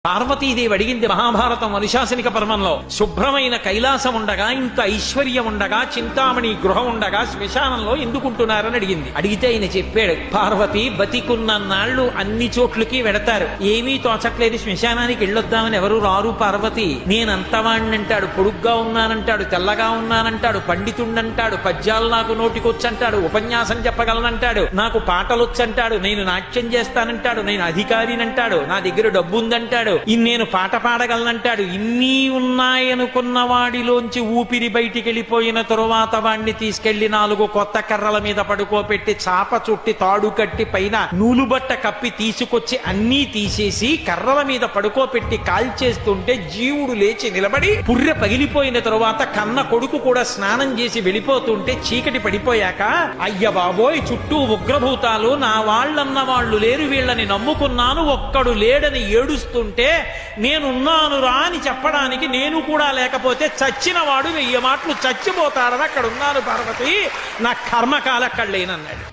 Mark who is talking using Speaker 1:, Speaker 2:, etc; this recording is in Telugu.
Speaker 1: పార్వతీదేవి అడిగింది మహాభారతం అనుశాసనిక పర్వంలో, శుభ్రమైన కైలాసం ఉండగా, ఇంత ఐశ్వర్యం ఉండగా, చింతామణి గృహం ఉండగా శ్మశానంలో ఎందుకుంటున్నారని అడిగింది. అడిగితే ఆయన చెప్పాడు, పార్వతి బతికున్న నాళ్లు అన్ని చోట్లకి వెడతారు, ఏమీ తోచట్లేదు, శ్మశానానికి వెళ్ళొద్దామని ఎవరు రారు పార్వతి. నేనంతవాణ్ణంటాడు, పొడుగ్గా ఉన్నానంటాడు, తెల్లగా ఉన్నానంటాడు, పండితుండంటాడు, పద్యాలు నాకు నోటికొచ్చంటాడు, ఉపన్యాసం చెప్పగలనంటాడు, నాకు పాటలొచ్చంటాడు, నేను నాట్యం చేస్తానంటాడు, నేను అధికారినంటాడు, నా దగ్గర డబ్బు ఉందంటాడు, నేను పాట పాడగలనంటాడు. ఇన్ని ఉన్నాయనుకున్న వాడిలోంచి ఊపిరి బయటికి వెళ్ళిపోయిన తరువాత వాణ్ణి తీసుకెళ్లి 4 కొత్త కర్రల మీద పడుకోపెట్టి చాప చుట్టి తాడు కట్టి పైన నూలుబట్ట కప్పి తీసుకొచ్చి అన్నీ తీసేసి కర్రల మీద పడుకోపెట్టి కాల్చేస్తుంటే జీవుడు లేచి నిలబడి పుర్రె పగిలిపోయిన తరువాత కన్న కొడుకు కూడా స్నానం చేసి వెళ్ళిపోతుంటే చీకటి పడిపోయాక, అయ్య బాబోయ్ చుట్టూ ఉగ్రభూతాలు, నా వాళ్ళన్న వాళ్ళు లేరు, వీళ్ళని నమ్ముకున్నాను, ఒక్కడు లేడని ఏడుస్తుంటే నేనున్నాను రా అని చెప్పడానికి నేను కూడా లేకపోతే చచ్చిన వాడు 1000 మాటలు చచ్చిపోతాడని అక్కడ ఉన్నాను పార్వతి, నా కర్మకాలక్కడ లేనన్నాడు.